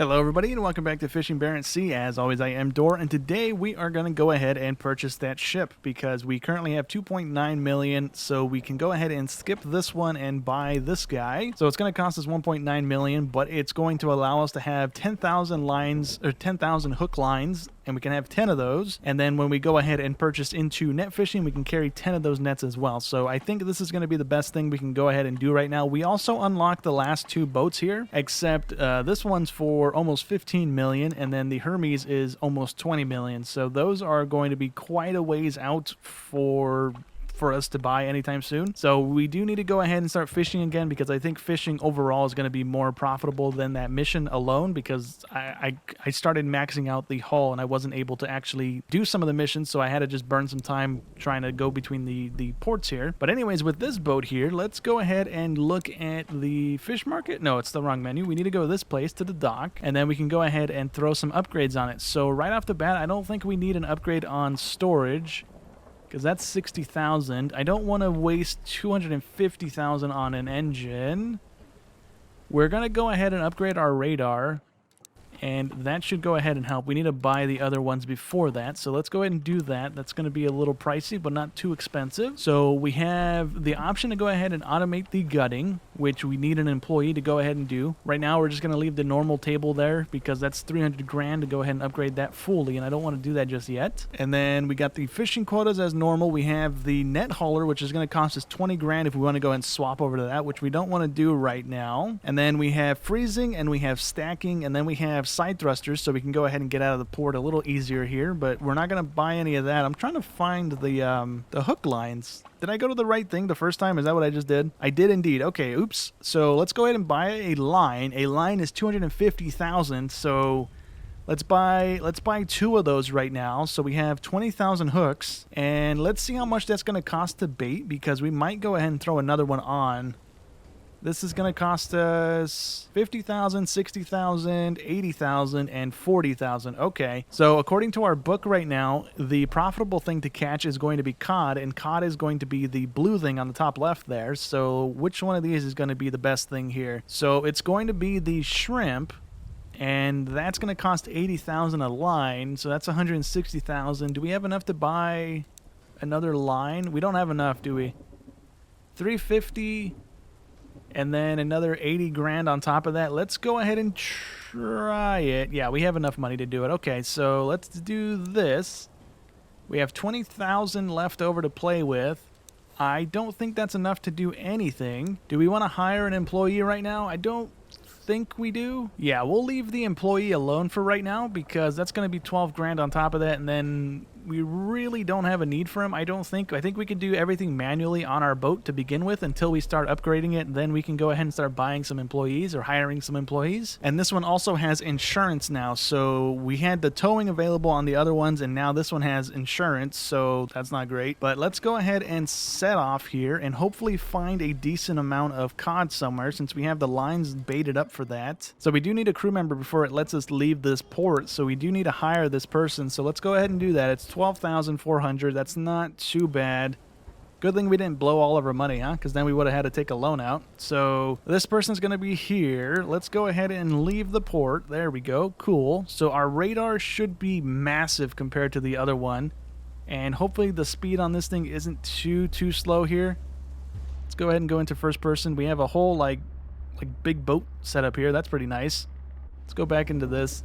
Hello everybody and welcome back to Fishing Barents Sea. As always, I am Dor, and today we are going to go ahead and purchase that ship because we currently have 2.9 million, so we can go ahead and skip this one and buy this guy. So it's going to cost us 1.9 million, but it's going to allow us to have 10,000 lines or 10,000 hook lines, and we can have 10 of those. And then when we go ahead and purchase into net fishing, we can carry 10 of those nets as well. So I think this is going to be the best thing we can go ahead and do right now. We also unlocked the last two boats here, except this one's for almost 15 million, and then the Hermes is almost 20 million. So those are going to be quite a ways out for us to buy anytime soon. So we do need to go ahead and start fishing again, because I think fishing overall is going to be more profitable than that mission alone, because I started maxing out the hull and I wasn't able to actually do some of the missions, so I had to just burn some time trying to go between the ports here. But anyways, with this boat here, let's go ahead and look at the fish market. No, it's the wrong menu. We need to go to this place, to the dock, and then we can go ahead and throw some upgrades on it. So right off the bat, I don't think we need an upgrade on storage, because that's 60,000. I don't want to waste 250,000 on an engine. We're going to go ahead and upgrade our radar, and that should go ahead and help. We need to buy the other ones before that, so let's go ahead and do that. That's going to be a little pricey, but not too expensive. So we have the option to go ahead and automate the gutting, which we need an employee to go ahead and do. Right now, we're just going to leave the normal table there, because that's 300 grand to go ahead and upgrade that fully, and I don't want to do that just yet. And then we got the fishing quotas as normal. We have the net hauler, which is going to cost us 20 grand if we want to go and swap over to that, which we don't want to do right now. And then we have freezing, and we have stacking, and then we have side thrusters, so we can go ahead and get out of the port a little easier here, but we're not going to buy any of that. I'm trying to find the hook lines. Did I go to the right thing the first time? Is that what I just did? I did indeed. Okay, oops. So let's go ahead and buy a line. A line is 250,000, so let's buy two of those right now. So we have 20,000 hooks, and let's see how much that's going to cost to bait, because we might go ahead and throw another one on. This is going to cost us 50,000, 60,000, 80,000, and 40,000. Okay, so according to our book right now, the profitable thing to catch is going to be cod, and cod is going to be the blue thing on the top left there. So which one of these is going to be the best thing here? So it's going to be the shrimp, and that's going to cost 80,000 a line, so that's 160,000. Do we have enough to buy another line? We don't have enough, do we? 350... and then another 80 grand on top of that. Let's go ahead and try it. Yeah, we have enough money to do it. Okay, so let's do this. We have 20,000 left over to play with. I don't think that's enough to do anything. Do we want to hire an employee right now? I don't think we do. Yeah, we'll leave the employee alone for right now, because that's going to be 12 grand on top of that, and then we really don't have a need for him, I don't think. I think we could do everything manually on our boat to begin with until we start upgrading it, and then we can go ahead and start buying some employees or hiring some employees. And this one also has insurance now, so we had the towing available on the other ones, and now this one has insurance, so that's not great. But let's go ahead and set off here and hopefully find a decent amount of cod somewhere, since we have the lines baited up for that. So we do need a crew member before it lets us leave this port, so we do need to hire this person. So let's go ahead and do that. It's 12,400. That's not too bad. Good thing we didn't blow all of our money, huh? Because then we would have had to take a loan out. So this person's going to be here. Let's go ahead and leave the port. There we go. Cool. So our radar should be massive compared to the other one, and hopefully the speed on this thing isn't too slow here. Let's go ahead and go into first person. We have a whole like big boat set up here. That's pretty nice. Let's go back into this.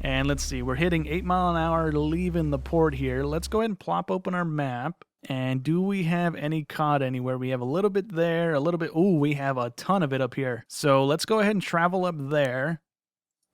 And let's see, we're hitting 8 mile an hour leaving the port here. Let's go ahead and plop open our map. And do we have any cod anywhere? We have a little bit there, a little bit. Ooh, we have a ton of it up here. So let's go ahead and travel up there.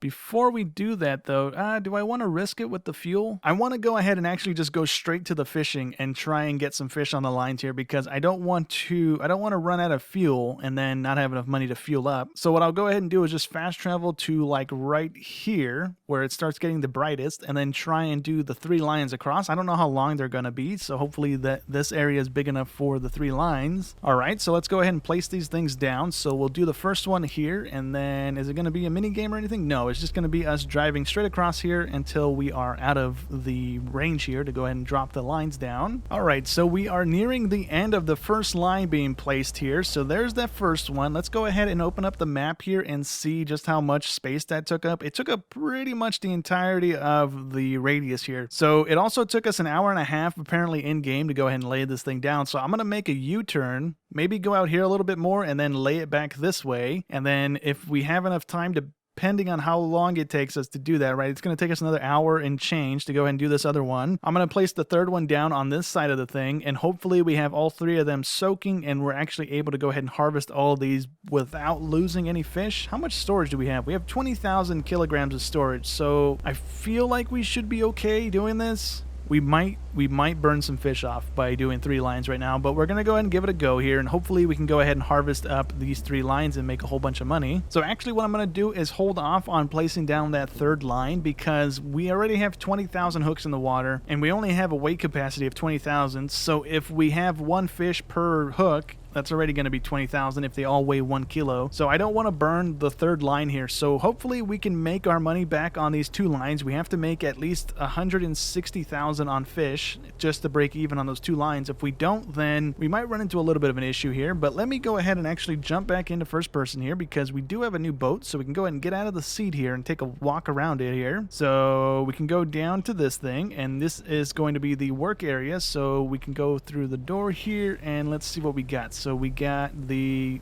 Before we do that, though, do I want to risk it with the fuel? I want to go ahead and actually just go straight to the fishing and try and get some fish on the lines here, because I don't want to run out of fuel and then not have enough money to fuel up. So what I'll go ahead and do is just fast travel to like right here where it starts getting the brightest, and then try and do the 3 lines across. I don't know how long they're going to be, so hopefully this area is big enough for the 3 lines. All right, so let's go ahead and place these things down. So we'll do the first one here, and then is it going to be a mini game or anything? No, it's just going to be us driving straight across here until we are out of the range here to go ahead and drop the lines down. All right, so we are nearing the end of the first line being placed here. So there's that first one. Let's go ahead and open up the map here and see just how much space that took up. It took up pretty much the entirety of the radius here. So it also took us an hour and a half apparently in game to go ahead and lay this thing down. So I'm going to make a U-turn, maybe go out here a little bit more and then lay it back this way. And then if we have enough time to, depending on how long it takes us to do that, right? It's going to take us another hour and change to go ahead and do this other one. I'm going to place the third one down on this side of the thing, and hopefully we have all three of them soaking, and we're actually able to go ahead and harvest all of these without losing any fish. How much storage do we have? We have 20,000 kilograms of storage, so I feel like we should be okay doing this. We might burn some fish off by doing 3 lines right now, but we're going to go ahead and give it a go here, and hopefully we can go ahead and harvest up these 3 lines and make a whole bunch of money. So actually what I'm going to do is hold off on placing down that third line because we already have 20,000 hooks in the water, and we only have a weight capacity of 20,000, so if we have 1 fish per hook, that's already going to be 20,000 if they all weigh 1 kilo. So I don't want to burn the third line here. So hopefully we can make our money back on these 2 lines. We have to make at least 160,000 on fish just to break even on those 2 lines. If we don't, then we might run into a little bit of an issue here. But let me go ahead and actually jump back into first person here because we do have a new boat. So we can go ahead and get out of the seat here and take a walk around it here. So we can go down to this thing, and this is going to be the work area. So we can go through the door here, and let's see what we got. So we got the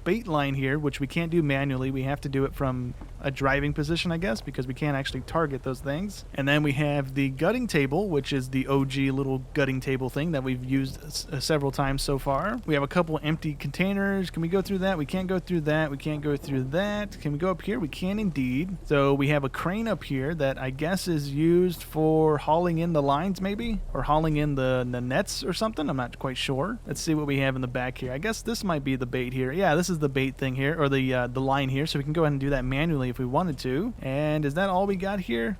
bait line here, which we can't do manually. We have to do it from a driving position, I guess, because we can't actually target those things. And then we have the gutting table, which is the OG little gutting table thing that we've used several times so far. We have a couple empty containers. Can we go through that? We can't go through that. We can't go through that. Can we go up here? We can indeed. So we have a crane up here that I guess is used for hauling in the lines maybe, or hauling in the nets or something. I'm not quite sure. Let's see what we have in the back here. I guess this might be the bait here. Yeah, this is the bait thing here, or the line here, so we can go ahead and do that manually if we wanted to. And is that all we got here?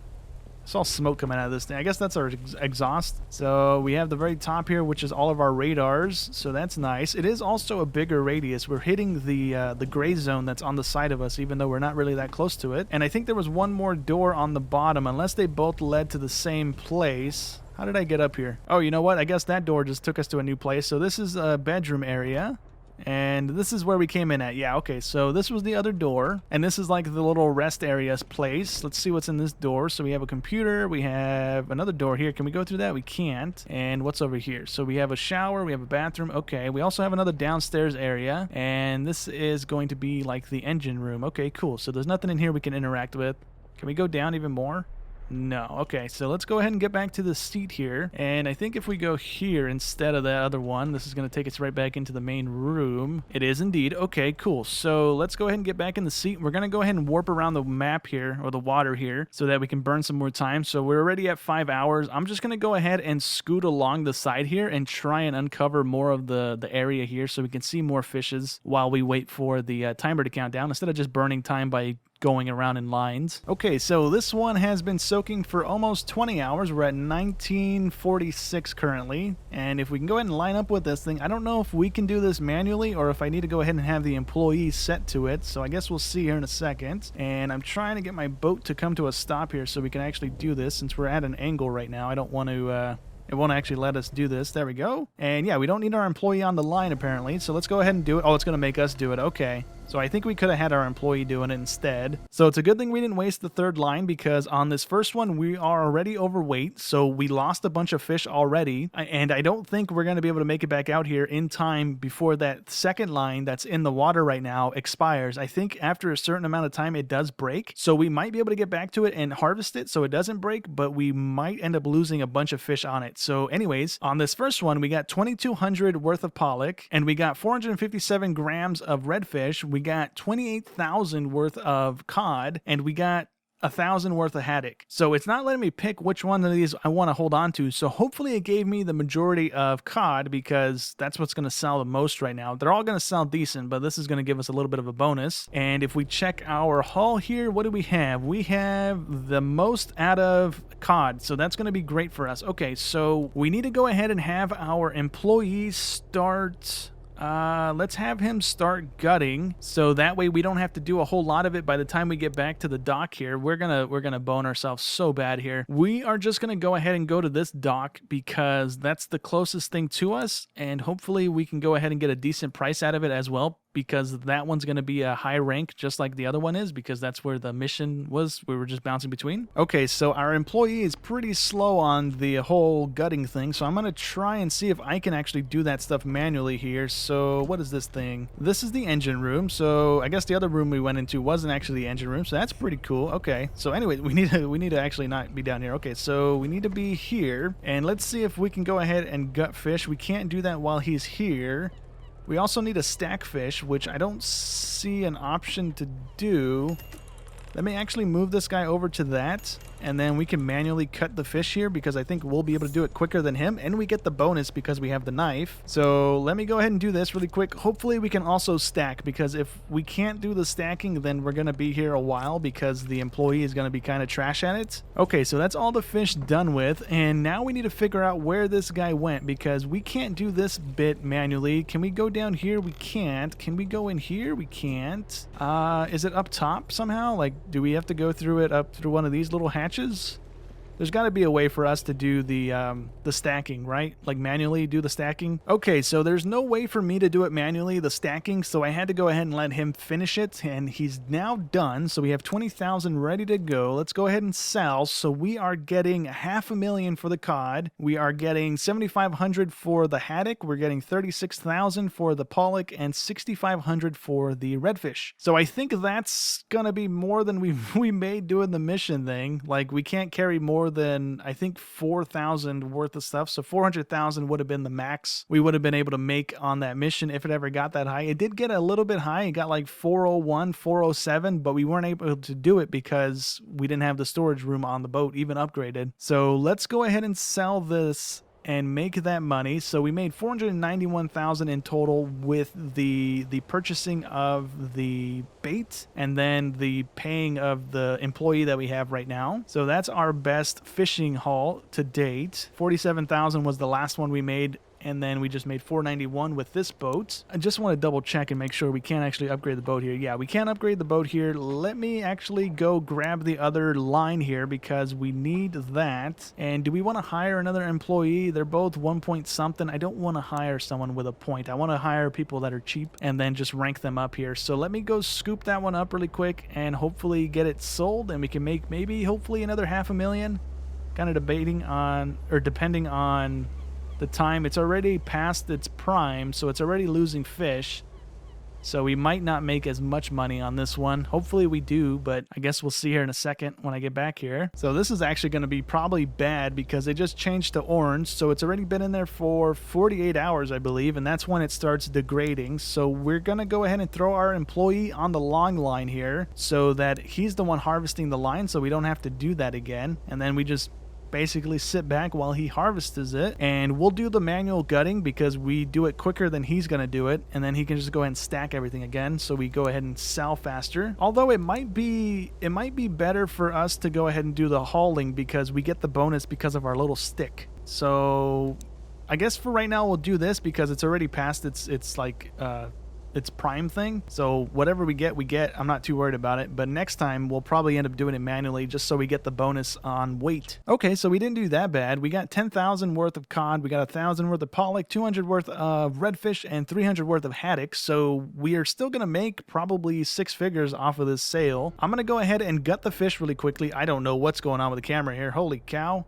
I saw smoke coming out of this thing. I guess that's our exhaust. So we have the very top here, which is all of our radars. So that's nice. It is also a bigger radius. We're hitting the gray zone that's on the side of us, even though we're not really that close to it. And I think there was one more door on the bottom, unless they both led to the same place. How did I get up here? Oh, you know what? I guess that door just took us to a new place. So this is a bedroom area. And this is where we came in at. Yeah, okay, so this was the other door, and this is like the little rest area's place. Let's see what's in this door. So we have a computer, we have another door here. Can we go through that? We can't. And what's over here? So we have a shower, we have a bathroom. Okay, we also have another downstairs area, and this is going to be like the engine room. Okay, cool. So there's nothing in here we can interact with. Can we go down even more? No. Okay, so let's go ahead and get back to the seat here. And I think if we go here instead of that other one, this is going to take us right back into the main room. It is indeed. Okay, cool. So let's go ahead and get back in the seat. We're going to go ahead and warp around the map here, or the water here, so that we can burn some more time. So we're already at 5 hours. I'm just going to go ahead and scoot along the side here and try and uncover more of the area here so we can see more fishes while we wait for the timer to count down, instead of just burning time by going around in lines. Okay, so this one has been soaking for almost 20 hours. We're at 1946 currently, and if we can go ahead and line up with this thing, I don't know if we can do this manually or if I need to go ahead and have the employees set to it, so I guess we'll see here in a second. And I'm trying to get my boat to come to a stop here so we can actually do this, since we're at an angle right now. I don't want to it won't actually let us do this. There we go. And yeah, we don't need our employee on the line apparently, so let's go ahead and do it. Oh, it's going to make us do it. Okay. So I think we could have had our employee doing it instead. So it's a good thing we didn't waste the third line, because on this first one, we are already overweight. So we lost a bunch of fish already. And I don't think we're going to be able to make it back out here in time before that second line that's in the water right now expires. I think after a certain amount of time, it does break. So we might be able to get back to it and harvest it so it doesn't break, but we might end up losing a bunch of fish on it. So anyways, on this first one, we got 2,200 worth of pollock, and we got 457 grams of redfish. We got 28,000 worth of cod, and we got 1,000 worth of haddock. So it's not letting me pick which one of these I want to hold on to. So hopefully it gave me the majority of cod, because that's what's going to sell the most right now. They're all going to sell decent, but this is going to give us a little bit of a bonus. And if we check our haul here, what do we have? We have the most out of cod, so that's going to be great for us. Okay, so we need to go ahead and have our employees start Let's have him start gutting, so that way we don't have to do a whole lot of it by the time we get back to the dock here. We're gonna bone ourselves so bad here. We are just gonna go ahead and go to this dock because that's the closest thing to us, and hopefully we can go ahead and get a decent price out of it as well, because that one's going to be a high rank just like the other one is, because that's where the mission was. We were just bouncing between. Okay, so our employee is pretty slow on the whole gutting thing, so I'm going to try and see if I can actually do that stuff manually here. So what is this thing? This is the engine room. So I guess the other room we went into wasn't actually the engine room, so that's pretty cool. Okay, so anyway, we need to actually not be down here. Okay, so we need to be here, and let's see if we can go ahead and gut fish. We can't do that while he's here. We also need a stack fish, which I don't see an option to do. Let me actually move this guy over to that, and then we can manually cut the fish here because I think we'll be able to do it quicker than him, and we get the bonus because we have the knife. So let me go ahead and do this really quick. Hopefully we can also stack, because if we can't do the stacking, then we're going to be here a while because the employee is going to be kind of trash at it. Okay, so that's all the fish done with, and now we need to figure out where this guy went because we can't do this bit manually. Can we go down here? We can't. Can we go in here? We can't. Is it up top somehow? Like, do we have to go through it up through one of these little hatches? There's got to be a way for us to do the stacking, right? Like manually do the stacking. Okay, so there's no way for me to do it manually, the stacking, so I had to go ahead and let him finish it, and he's now done. So we have 20,000 ready to go. Let's go ahead and sell. So we are getting $500,000 for the cod. We are getting 7,500 for the haddock. We're getting 36,000 for the pollock and 6,500 for the redfish. So I think that's gonna be more than we made doing the mission thing. Like, we can't carry more than, I think, 4,000 worth of stuff. So 400,000 would have been the max we would have been able to make on that mission if it ever got that high. It did get a little bit high. It got like 401, 407, but we weren't able to do it because we didn't have the storage room on the boat even upgraded. So let's go ahead and sell this and make that money. So we made 491,000 in total with the purchasing of the bait and then the paying of the employee that we have right now. So that's our best fishing haul to date. 47,000 was the last one we made, and then we just made 491 with this boat. I just want to double check and make sure we can't actually upgrade the boat here. Yeah, we can upgrade the boat here. Let me actually go grab the other line here because we need that. And do we want to hire another employee? They're both 1 point something. I don't want to hire someone with a point. I want to hire people that are cheap and then just rank them up here. So let me go scoop that one up really quick and hopefully get it sold, and we can make maybe hopefully another $500,000. Kind of debating on, or depending on the time. It's already past its prime, so it's already losing fish. So we might not make as much money on this one. Hopefully we do, but I guess we'll see here in a second when I get back here. So this is actually going to be probably bad because they just changed to orange. So it's already been in there for 48 hours, I believe, and that's when it starts degrading. So we're going to go ahead and throw our employee on the long line here so that he's the one harvesting the line, so we don't have to do that again. And then we just basically sit back while he harvests it, and we'll do the manual gutting because we do it quicker than he's going to do it, and then he can just go ahead and stack everything again, so we go ahead and sell faster. Although it might be better for us to go ahead and do the hauling because we get the bonus because of our little stick. So I guess for right now we'll do this because it's already past its prime thing. So whatever we get, I'm not too worried about it. But next time we'll probably end up doing it manually just so we get the bonus on weight. Okay, so we didn't do that bad. We got 10,000 worth of cod, we got 1,000 worth of pollock, 200 worth of redfish, and 300 worth of haddock. So we are still gonna make probably 6 figures off of this sale. I'm gonna go ahead and gut the fish really quickly. I don't know what's going on with the camera here. Holy cow.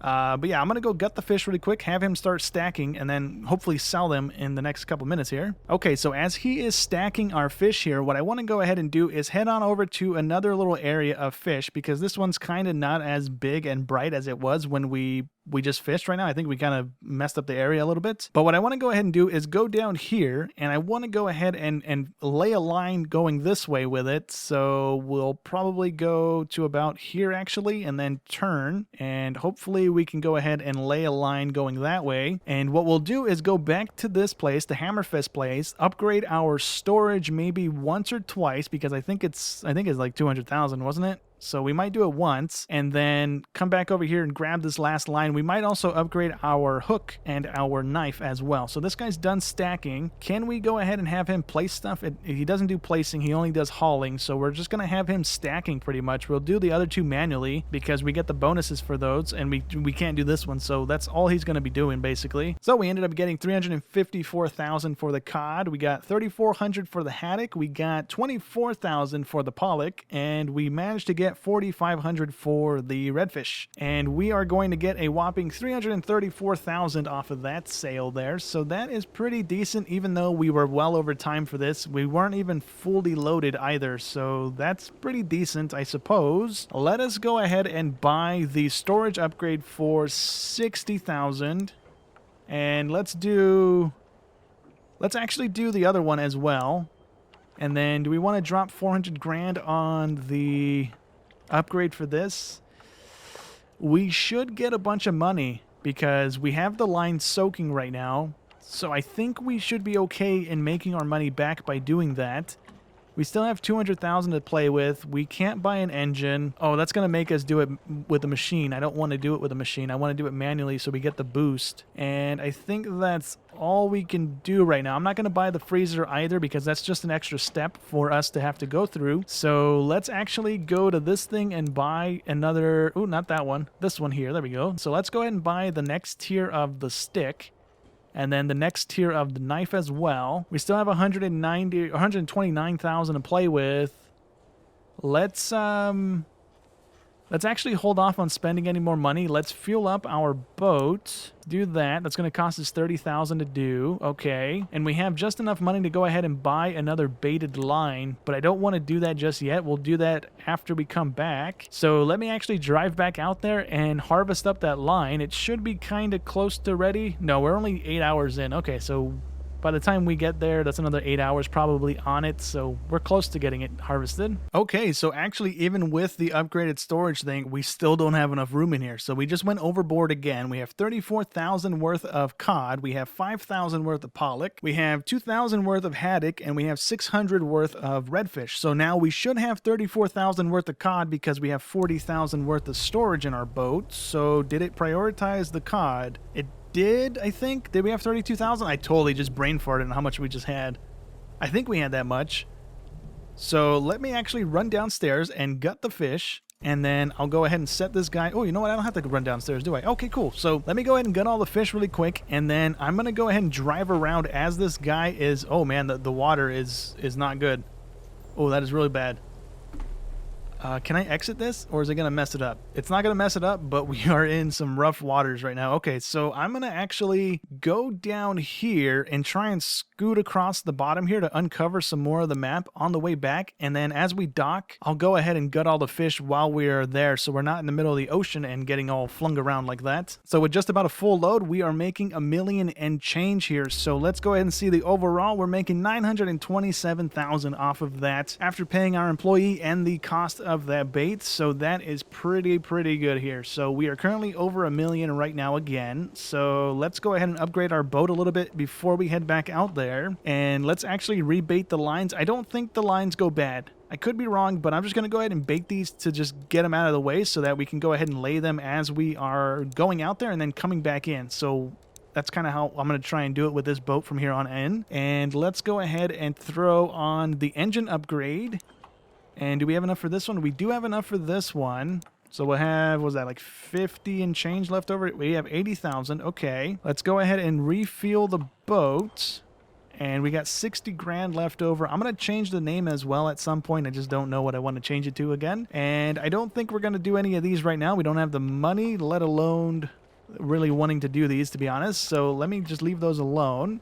But yeah, I'm going to go gut the fish really quick, have him start stacking, and then hopefully sell them in the next couple minutes here. Okay, so as he is stacking our fish here, what I want to go ahead and do is head on over to another little area of fish because this one's kind of not as big and bright as it was when we just fished right now. I think we kind of messed up the area a little bit. But what I want to go ahead and do is go down here, and I want to go ahead and lay a line going this way with it. So we'll probably go to about here actually, and then turn, and hopefully we can go ahead and lay a line going that way. And what we'll do is go back to this place, the Hammerfest place, upgrade our storage maybe once or twice because I think it's like 200,000, wasn't it? So we might do it once and then come back over here and grab this last line. We might also upgrade our hook and our knife as well. So this guy's done stacking. Can we go ahead and have him place stuff? He doesn't do placing, he only does hauling. So we're just going to have him stacking pretty much. We'll do the other two manually because we get the bonuses for those, and we can't do this one. So that's all he's going to be doing basically. So we ended up getting 354,000 for the cod. We got 3,400 for the haddock. We got 24,000 for the pollock, and we managed to get 4,500 for the redfish, and we are going to get a whopping 334,000 off of that sale there. So that is pretty decent, even though we were well over time for this. We weren't even fully loaded either, so that's pretty decent, I suppose. Let us go ahead and buy the storage upgrade for 60,000, and let's actually do the other one as well. And then do we want to drop 400 grand on the upgrade for this? We should get a bunch of money because we have the line soaking right now. So I think we should be okay in making our money back by doing that. We still have 200,000 to play with. We can't buy an engine. Oh, that's going to make us do it with a machine. I don't want to do it with a machine. I want to do it manually so we get the boost. And I think that's all we can do right now. I'm not going to buy the freezer either because that's just an extra step for us to have to go through. So let's actually go to this thing and buy another... Oh, not that one. This one here. There we go. So let's go ahead and buy the next tier of the stick. And then the next tier of the knife as well. We still have 129,000 to play with. Let's actually hold off on spending any more money. Let's fuel up our boat. Do that. That's going to cost us 30,000 to do. Okay. And we have just enough money to go ahead and buy another baited line, but I don't want to do that just yet. We'll do that after we come back. So let me actually drive back out there and harvest up that line. It should be kind of close to ready. No, we're only 8 hours in. Okay, so by the time we get there, that's another 8 hours probably on it, so we're close to getting it harvested. Okay, so actually even with the upgraded storage thing, we still don't have enough room in here, so we just went overboard again. We have 34,000 worth of cod, we have 5,000 worth of pollock, we have 2,000 worth of haddock, and we have 600 worth of redfish. So now we should have 34,000 worth of cod because we have 40,000 worth of storage in our boat. So did it prioritize the cod? It did, I think. Did we have 32,000? I totally just brain farted on how much we just had. I think we had that much. So let me actually run downstairs and gut the fish, and then I'll go ahead and set this guy. Oh, you know what? I don't have to run downstairs, do I? Okay, cool. So let me go ahead and gut all the fish really quick, and then I'm going to go ahead and drive around as this guy is... Oh, man, the water is not good. Oh, that is really bad. Can I exit this, or is it going to mess it up? It's not going to mess it up, but we are in some rough waters right now. Okay, so I'm going to actually go down here and try and scoot across the bottom here to uncover some more of the map on the way back. And then as we dock, I'll go ahead and gut all the fish while we're there, so we're not in the middle of the ocean and getting all flung around like that. So with just about a full load, we are making $1 million and change here. So let's go ahead and see the overall. We're making 927,000 off of that after paying our employee and the cost of that bait. So that is pretty good here. So we are currently over $1 million right now again. So let's go ahead and upgrade our boat a little bit before we head back out there, and let's actually rebait the lines. I don't think the lines go bad. I could be wrong, but I'm just going to go ahead and bait these to just get them out of the way so that we can go ahead and lay them as we are going out there and then coming back in. So that's kind of how I'm going to try and do it with this boat from here on in. And let's go ahead and throw on the engine upgrade. And do we have enough for this one? We do have enough for this one. So we'll have, what was that, like 50 and change left over? We have 80,000. Okay. Let's go ahead and refuel the boat. And we got 60 grand left over. I'm going to change the name as well at some point. I just don't know what I want to change it to again. And I don't think we're going to do any of these right now. We don't have the money, let alone really wanting to do these, to be honest. So let me just leave those alone.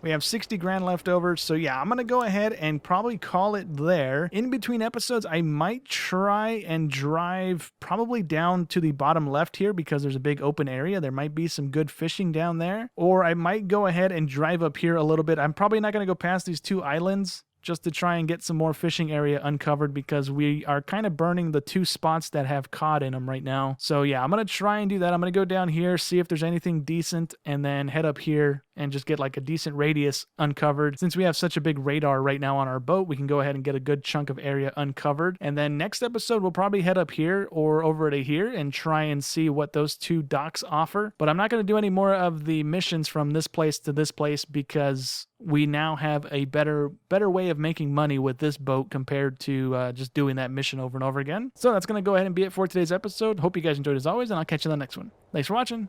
We have 60 grand left over, so yeah, I'm going to go ahead and probably call it there. In between episodes, I might try and drive probably down to the bottom left here because there's a big open area. There might be some good fishing down there. Or I might go ahead and drive up here a little bit. I'm probably not going to go past these two islands just to try and get some more fishing area uncovered because we are kind of burning the 2 spots that have cod in them right now. So yeah, I'm going to try and do that. I'm going to go down here, see if there's anything decent, and then head up here and just get like a decent radius uncovered. Since we have such a big radar right now on our boat, we can go ahead and get a good chunk of area uncovered. And then next episode, we'll probably head up here or over to here and try and see what those 2 docks offer. But I'm not going to do any more of the missions from this place to this place because we now have a better way of making money with this boat compared to just doing that mission over and over again. So that's going to go ahead and be it for today's episode. Hope you guys enjoyed as always, and I'll catch you in the next one. Thanks for watching.